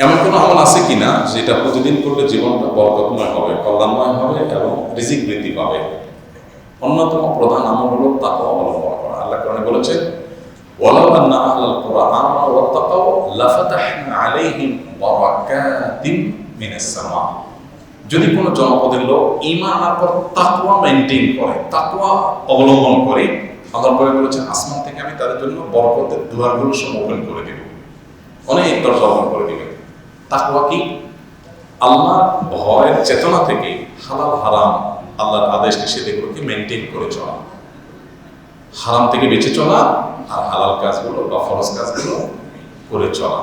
এমন কোনো আমল আছে কিনা যেটা প্রতিদিন করলে জীবনটা বরকতময় হবে, কল্যাণময় হবে এবং রিজিক বৃদ্ধি পাবে? অন্যতম প্রধান আমল হলো তাকওয়া অবলম্বন করা। আল্লাহ কোরআনে বলেছেন, ওয়ালাউ আন্না আহলাল কুরআ আমানু ওয়াত্তাকাউ লাফাতাহনা আলাইহিম বারাকাতিম মিনাস সামা। যদি কোনো জনপদের লোক ঈমান আর পর তাকওয়া মেইনটেইন করে, তাকওয়া অবলম্বন করে, আল্লাহ বলেছেন আসমান থেকে আমি তাদের জন্য বরকতের দুয়ারগুলো ওপেন করে দেব, অনেক দরজা ওপেন করে দেব। তাকওয়া কি? আল্লাহ ভয়ের চেতনা থেকে হালাল হারাম, আল্লাহর আদেশ নিষেধগুলোকে মেনটেন করে চলা, হারাম থেকে বেঁচে চলা আর হালাল কাজগুলো বা ফরজ কাজগুলো করে চলা।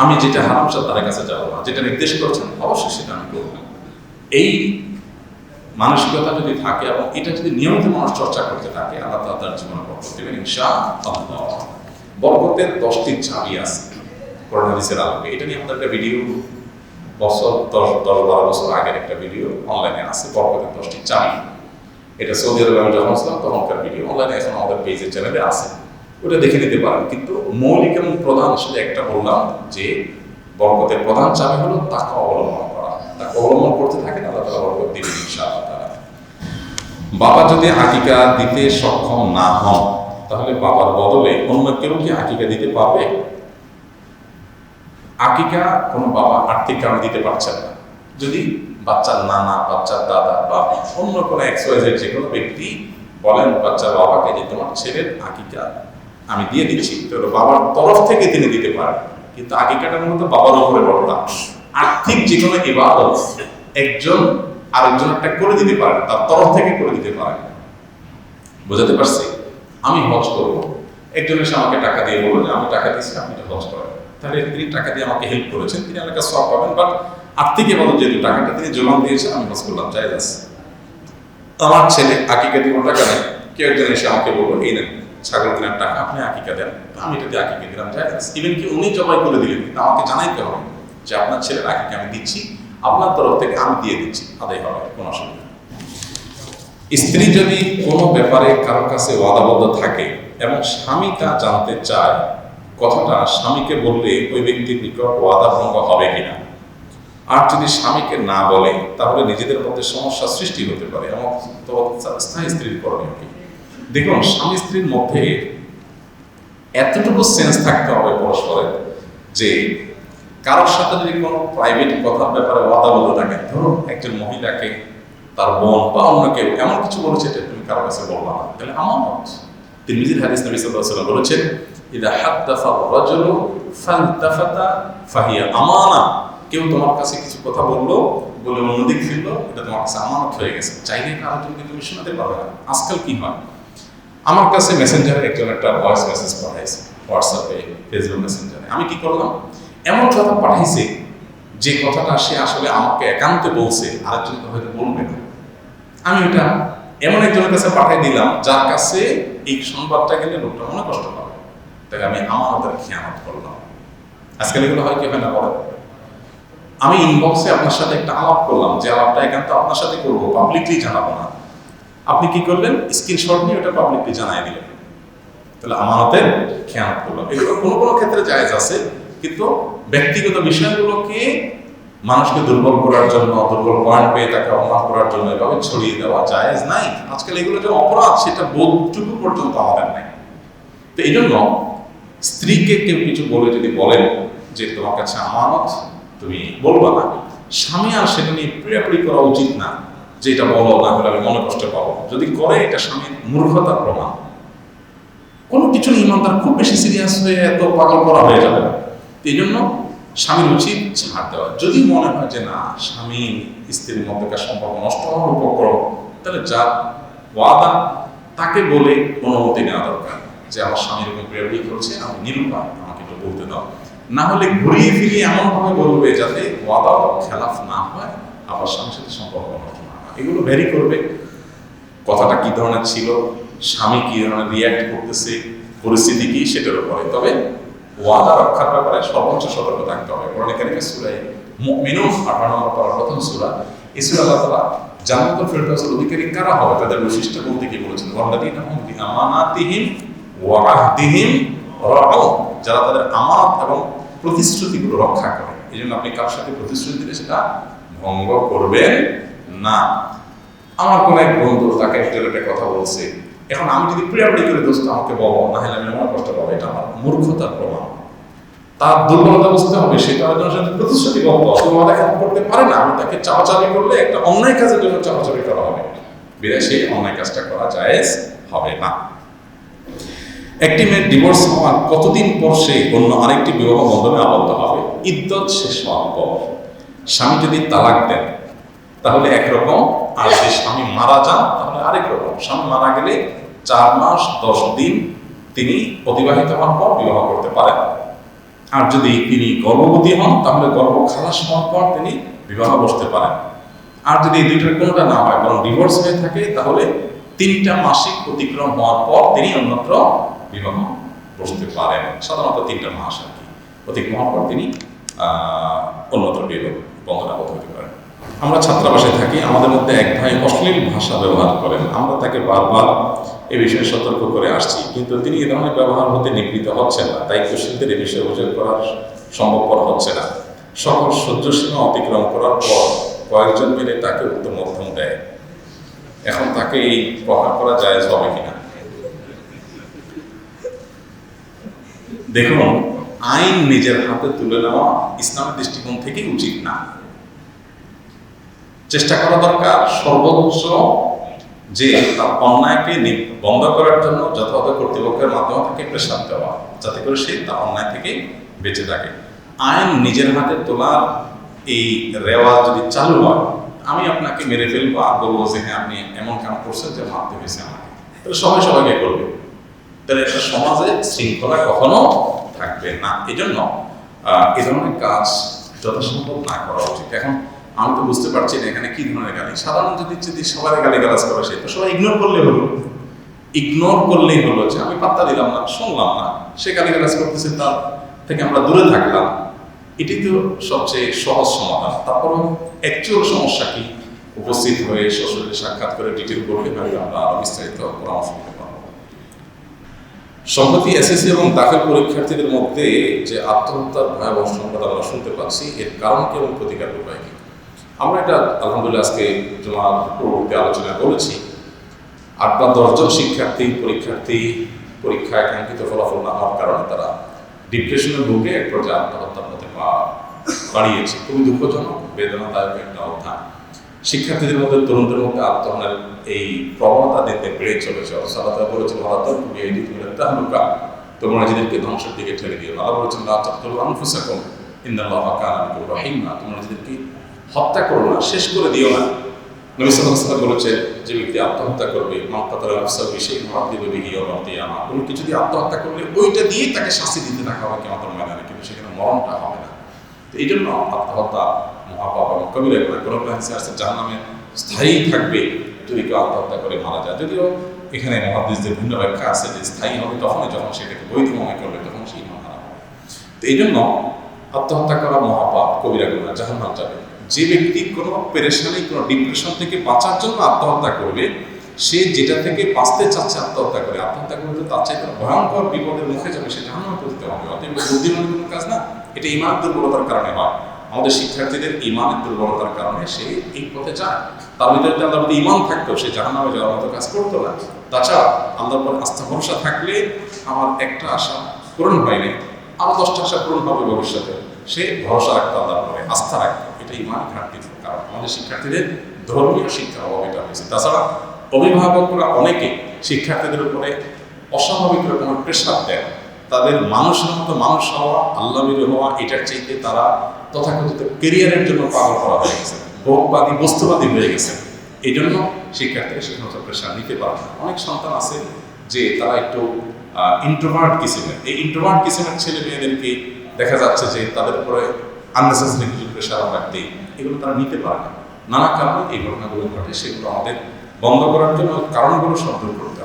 আমি যেটা হারাম তাদের কাছে যাবো না, যেটা নির্দেশ করেছেন অবশ্যই সেটা আমি করব। এই মানসিকতা যদি থাকে এবং এটা যদি নিয়মিত মানুষ চর্চা করতে থাকে, আল্লাহ তাআলা তার জীবনে বরকত দেবেন ইনশাআল্লাহ। বরকতের 10টি চাবি আছে কোরআন হাদিসের আলোকে। এটা নিয়ে আমাদের একটা ভিডিও বছর 10-12 বছর আগের একটা ভিডিও অনলাইনে আছে, বরকতের 10টি চাবি। এটা সৌদি আরবে আমি যখন ছিলাম তখনকার ভিডিও অনলাইনে এখন আমাদের পেজের চ্যানেলে আছে, ওটা দেখে নিতে পারেন। কিন্তু মৌলিক এবং প্রধান আসলে একটা বললাম যে বরকতের প্রধান চাবি হলো তাকওয়া অবলম্বন করা। তাকওয়া অবলম্বন করতে থাকেন, আল্লাহ তাআলা বরকত দিবেন ইনশাআল্লাহ। বাবা যদি আকিকা দিতে সক্ষম না হন, তাহলে বাবার বদলে অন্য কেউ কি আকিকা দিতে পারবে? আকিকা কোনো বাবা আর্থিক কারণে দিতে পারছেন না, যদি বাচ্চার নানা, বাচ্চার দাদা বা অন্য কোনো XYZ যে কোনো ব্যক্তি বলেন বাচ্চার বাবাকে যে তোমার ছেলের আকিকা আমি দিয়ে দিচ্ছি, তো বাবার তরফ থেকে তিনি দিতে পারেন। কিন্তু আকিকাটার মধ্যে বাবার উপরে বড়টা আর্থিক যে কোনো ইবাদত একজন আরেকজনটা করে দিতে পারেন, তার তরফ থেকে করে দিতে পারেন। বোঝাতে পারছি? আমি হজ করব, একজন এসে আমাকে টাকা দিয়ে বললো যে আমি টাকা দিচ্ছি, আপনি এটা হজ করেন, তাহলে তিনি টাকা দিয়ে আমাকে হেল্প করেছেন, তিনি আমার কাছে সব পাবেন। বাট আর্থিক ইবাদত যেহেতু টাকাটা তিনি জমা দিয়েছেন, আমি হজ করলাম, জায়েজ আছে। আমার ছেলে আকিকা দিব টাকা নেই, কেউ একজন এসে আমাকে বললো এই নেন ছাগল কেনার টাকা, আপনি আকিকা দেন, আমি এটা দিয়ে আকিকা দিলাম, জায়েজ আছে। ইভেন কি উনি জবাই করে দিলেন, কিন্তু আমাকে জানাইতে হবে যে আপনার ছেলের আকিকা আমি দিচ্ছি, আপনার তরফ থেকে আমি দিয়ে দিচ্ছি, আদায় হবে, কোনো অসুবিধা। স্ত্রী যদি কোনো ব্যাপারে কারোর কাছে ওয়াদাবদ্ধ থাকে এবং স্বামী তা জানতে চায়, কথাটা স্বামীকে বললে ওই ব্যক্তির নিকট ওয়াদা ভঙ্গ হবে কিনা, আর যদি স্বামীকে না বলে তাহলে নিজেদের মধ্যে সমস্যা সৃষ্টি হতে পারে, এবং স্থায়ী স্ত্রীর করণীয় কি? দেখুন, স্বামী স্ত্রীর মধ্যে এতটুকু সেন্স থাকতে হবে পরস্পরের যে কারোর সাথে যদি কোনো প্রাইভেট কথার ব্যাপারে ওয়াদাবদ্ধ থাকে, ধরুন একজন মহিলাকে তার বোন বা অন্য কেউ এমন কিছু বলেছে যে তুমি কারোর কাছে বলবা না, তাহলে আমানত। তিরমিজির হাদিস নবী সাল্লাল্লাহু আলাইহি ওয়াসাল্লাম বলেছেন, ইযা হাদাসা আর-রাজুলু ফালতাফাতা ফাহিয়া আমানা। কেউ তোমার কাছে কিছু কথা বললো, বলে অন্যদিক ফিরলো, এটা তোমার কাছে আমানত হয়ে গেছে, চাইলে কারোকে তুমি শোনাতে পারবে না। আজকাল কি হয়, আমার কাছে মেসেঞ্জারে একজন একটা ভয়েস মেসেজ পাঠাইছে, হোয়াটসঅ্যাপে, ফেসবুক মেসেঞ্জারে। আমি কি করলাম, এমন কথা পাঠাইছে যে কথাটা সে আসলে আমাকে একান্তে বলছে, আরেকজনকে হয়তো বলবে না। আমি ওটা এমন একজনের কাছে পাঠিয়ে দিলাম যার কাছে এই সংবাদটা গেলে লোকটা মনে কষ্ট পাবে, তাই আমি আমানতের খেয়ানত করলাম। আজকাল এগুলো হয় কি হয় না বলে, আমি ইনবক্সে আপনার সাথে একটা আলাপ করলাম, যে আলাপটা একান্ত আপনার সাথে করবো, পাবলিকলি জানাবো না। আপনি কি করলেন, স্ক্রিনশট নিয়ে ওটা পাবলিকলি জানাই দিলেন, তাহলে আমানতের খেয়ানত করলাম। এগুলো কোনো কোনো ক্ষেত্রে জায়েজ আছে, কিন্তু ব্যক্তিগত বিষয়গুলোকে মানুষকে দুর্বল করার জন্য, দুর্বল পয়েন্ট পেয়ে তাকে অপমান করার জন্য এভাবে ছড়িয়ে দেওয়া জায়েজ নাই। আজকাল এগুলো যে অপরাধ সেটা বোধটুকু পর্যন্ত আমাদের নাই। তো এই জন্য স্ত্রীকে কেউ কিছু বলে যদি বলেন যে তোমার কাছে আমানত, তুমি বলবা না, স্বামী আর সেটা নিয়ে পিড়াপিড়ি করা উচিত না, যে এটা বলো না হলে আমি মনে কষ্ট পাবো। যদি করে এটা স্বামীর মূর্খতার প্রমাণ। কোনো কিছু নিয়ে ইমানদার খুব বেশি সিরিয়াস হয়ে এত পাগল করা হয়ে যাবে না। এই জন্য স্বামীর উচিত ছাড় দেওয়া। যদি মনে হয় যে না, স্বামী স্ত্রীর মধ্যকার সম্পর্ক নষ্ট হওয়ার উপক্রম, তাহলে যা ওয়াদা তাকে বলে অনুমতি নেওয়া দরকার, যে আমার স্বামী এরকম প্রেয়ারি করছে, আমি নিরুপায়, আমাকে একটু বলতে দাও। না হলে ঘুরিয়ে ফিরিয়ে এমনভাবে বলবে যাতে ওয়াদাও খেলাফ না হয়, আবার স্বামীর সাথে সম্পর্ক নষ্ট না হয়। এগুলো ভ্যারি করবে, কথাটা কি ধরনের ছিল, স্বামী কি ধরনের রিয়্যাক্ট করতেছে, পরিস্থিতি কি, সেটার উপরে। তবে ওয়াদা রক্ষার ব্যাপারে সর্বোচ্চ সতর্ক থাকতে হবে। কোরআন কারীমের সূরা মুমিনুন 18 নম্বর পারার প্রথম সূরা, এই সূরা আল্লাহ তাআলা জান্নাতুল ফেরদাউসের অধিকারী কারা হবে তাদের বৈশিষ্ট্য বলতে কি বলেছেন, ওয়াল্লাযীনা হুম বিআমানাতিহিম ওয়া আহদিহিম রাউন, যারা তাদের আমানত এবং প্রতিশ্রুতিগুলো রক্ষা করে। এই জন্য আপনি কারোর সাথে প্রতিশ্রুতি দিলে সেটা ভঙ্গ করবেন না। আমার কোনো এক বন্ধু তাকে একটা কথা বলছে, এখন আমি যদি প্রিয়াপড়ি করে দোস্ত আমাকে বলো, না হলে আমি মনে কষ্ট পাবো, এটা আমার মূর্খতার প্রমাণ। তার দুর্বলতা বুঝতে হবে, সে তার সাথে প্রতিশ্রুতিবদ্ধ, অসুবিধা দেখা করতে পারে না। আমি তাকে চাপাচাপি করলে একটা অন্যায় কাজের জন্য চাপাচাপি করা হবে, বিধায় সেই অন্যায় কাজটা করা জায়েজ হবে না। একটি মেয়ের ডিভোর্স হওয়ার কতদিন পর সে অন্য আরেকটি বিবাহ বন্ধনে আবদ্ধ হবে? ইদ্যত শেষ হওয়ার পর। স্বামী যদি তালাক দেন তাহলে একরকম, আর যদি স্বামী মারা যান তাহলে আরেক রকম। স্বামী মারা গেলে 4 মাস 10 দিন তিনি অতিবাহিত হওয়ার পর বিবাহ করতে পারেন। আর যদি তিনি গর্ভবতী হন তাহলে গর্ভ খালাস হওয়ার পর তিনি বিবাহ বসতে পারেন। আর যদি এই দুইটার কোনোটা না হয় বরং ডিভোর্স হয়ে থাকে তাহলে 3টা মাসিক অতিক্রম হওয়ার পর তিনি অন্যত্র বিবাহ বসতে পারেন। সাধারণত 3টা মাস আর কি অতিক্রম হওয়ার পর তিনি অন্যত্র বিবাহ বন্ধনে আবদ্ধ হতে পারেন। আমরা ছাত্রাবাসে থাকি, আমাদের মধ্যে এক ভাই অশ্লীল ভাষা ব্যবহার করেন। আমরা তাকে বারবার এ বিষয়ে সতর্ক করে আসছি, কিন্তু তিনি এ ধরনের ব্যবহার হতে নিবৃত্ত হচ্ছেন না। দায়িত্বশীলদের এ বিষয়ে অভিযোগ করা সম্ভবপর হচ্ছে না। সকল সহ্যসীমা অতিক্রম করার পর কয়েকজন মিলে তাকে উত্তম মধ্যম দেয়। এখন তাকে এই প্রহার করা জায়েজ হবে কিনা? দেখুন, আইন নিজের হাতে তুলে নেওয়া ইসলামের দৃষ্টিকোণ থেকে উচিত না। চেষ্টা করা দরকার সর্বোচ্চ যে তার অন্যায়কে বন্ধ করার জন্য যথাযথ কর্তৃপক্ষের মাধ্যমে তাকে প্রেসার দেওয়া, যাতে করে সে তার অন্যায় থেকে বেঁচে থাকে। আইন নিজের হাতে তোলার এই রেওয়াজ যদি চালু হয়, আমি আপনাকে মেরে ফেলবো আর বলবো যে হ্যাঁ আপনি এমন কাম করছেন যে মারতে হয়েছে আমাকে, তাহলে সবাই সবাইকে করবে, তাহলে একটা সমাজে শৃঙ্খলা কখনো থাকবে না। এই জন্য এ ধরনের কাজ যথাসম্ভব না করা উচিত। এখন আমি তো বুঝতে পারছি না এখানে কি ধরনের গালি। সাধারণ যদি সবাই গালি গালাজ করে, সে তো সবাই ইগনোর করলেই হলো যে আমি পাত্তা দিলাম না, শুনলাম না, সে গালি গালাজ করতেছে, তার থেকে আমরা দূরে থাকলাম। এটি তো সবচেয়ে সহজ সমাধান। তারপর অ্যাকচুয়াল সমস্যা কি উপস্থিত হয়ে শ্বশুরকে সাক্ষাৎ করে ডিটেল করলে হয়তো আমরা আরো বিস্তারিত পরামর্শ দিতে পারবো। সম্প্রতি এসএসসি এবং দাখিল পরীক্ষার্থীদের মধ্যে যে আত্মহত্যার ভয়াবহ সংবাদ আমরা শুনতে পাচ্ছি, এর কারণ কি এবং প্রতিকার উপায় কি? আমরা এটা আলহামদুলিল্লাহ আজকে জুমার পূর্ববর্তী আলোচনায় বলেছি। 8 বা 10 জন পরীক্ষার্থী পরীক্ষায় কাঙ্ক্ষিত ফলাফল না হওয়ার কারণে তারা ডিপ্রেশনে ভুগে এক পর্যায়ে আত্মহত্যার পথে বাড়িয়েছে। খুবই দুঃখজনক, বেদনাদায়ক একটা অধ্যায়। শিক্ষার্থীদের মধ্যে, তরুণদের মধ্যে আত্মহত্যার এই প্রবণতা দিতে বেড়ে চলেছে। সাল্লাল্লাহু আলাইহি বলেছেন, তোমরা নিজেদেরকে ধ্বংসের দিকে ঠেলে দিও। আল্লাহ বলেছেন, লা তাকতুলু আনফুসাকুম ইন্নাল্লাহা কানা বিকুম রাহিমা, তোমরা নিজেদেরকে হত্যা করো না, শেষ করে দিও না। নবী সাল্লাল্লাহু আলাইহি ওয়াসাল্লাম বলেছেন, যে ব্যক্তি আত্মহত্যা করবে, মান কাতালা নাফসাহু বিশাইইন মুআযযিবু বিহি ইয়াওমাল কিয়ামা, কোনো কিছু দিয়ে আত্মহত্যা করলে ওইটা দিয়ে তাকে শাস্তি দিতে থাকা হবে কিয়ামতের ময়দানে, কিন্তু সেখানে মরণটা হবে না। তো এই জন্য আত্মহত্যা মহাপাপ এবং কবিরা গুনাহ। কোনো হাদিসে আছে জাহান্নামে স্থায়ী থাকবে যদি কেউ আত্মহত্যা করে মারা যায়। যদিও এখানে মুহাদ্দিসদের ভিন্ন ব্যাখ্যা আছে যে স্থায়ী হবে তখনই যখন সেটাকে বৈধ মনে করবে, তখন সেই ইমান হারাম হবে। তো এই জন্য আত্মহত্যা করা মহাপাপ, কবিরা গুনাহ, জাহান্নাম যাবে। যে ব্যক্তি কোনো পেরেশানি, কোনো ডিপ্রেশন থেকে বাঁচার জন্য আত্মহত্যা করবে, সে যেটা থেকে বাঁচতে চাচ্ছে আত্মহত্যা করে, আত্মহত্যা করতে তার চাইতে ভয়ঙ্কর বিপদের মুখে যাবে, সে জাহান্নামে পতিত হবে। অতএব বুদ্ধিমানের কোনো কাজ না, এটা ইমানের দুর্বলতার কারণে হয়। আমাদের শিক্ষার্থীদের ইমানের দুর্বলতার কারণে সে এই পথে যায়। তার ভিতরে আল্লাহর প্রতি ইমান থাকতো, সে জাহান্নামে যাওয়ার মতো কাজ করতো না। তাছাড়া আল্লাহর উপর আস্থা ভরসা থাকলে আমার একটা আশা পূরণ হয়নি, আরো 10টা আশা পূরণ হবে ভবিষ্যতে, সে ভরসা রাখতো আল্লাহর উপরে, আস্থা রাখতো। এটা ইমান ঘাটতির কারণ। আমাদের শিক্ষার্থীদের ধর্মীয় শিক্ষার অভাব এটা হয়েছে। তাছাড়া অভিভাবকরা অনেকে শিক্ষার্থীদের উপরে অস্বাভাবিক রকমের প্রেশার দেন। তাদের মানুষের মতো মানুষ হওয়া, আল্লাহভীরু হওয়া, এটার চাইতে তারা তথাকথিত কেরিয়ারের জন্য পাগল করা হয়ে গেছে, ভোগবাদী, বস্তুবাদী হয়ে গেছে। এই জন্য শিক্ষার্থীরা সেসমস্ত প্রেশার নিতে পারে না। অনেক সন্তান আছে যে তারা একটু ইন্ট্রোভার্ট কিসিমের, এই ইন্ট্রোভার্ট কিসিমের ছেলে মেয়েদেরকে দেখা যাচ্ছে যে তাদের উপরে আননেসেসারি কিছু প্রেশার রাখতে, এগুলো তারা নিতে পারে না। নানা কারণে এই ঘটনাগুলো ঘটে, সেগুলো আমাদের বন্ধ করার জন্য কারণগুলো সব দূর করতে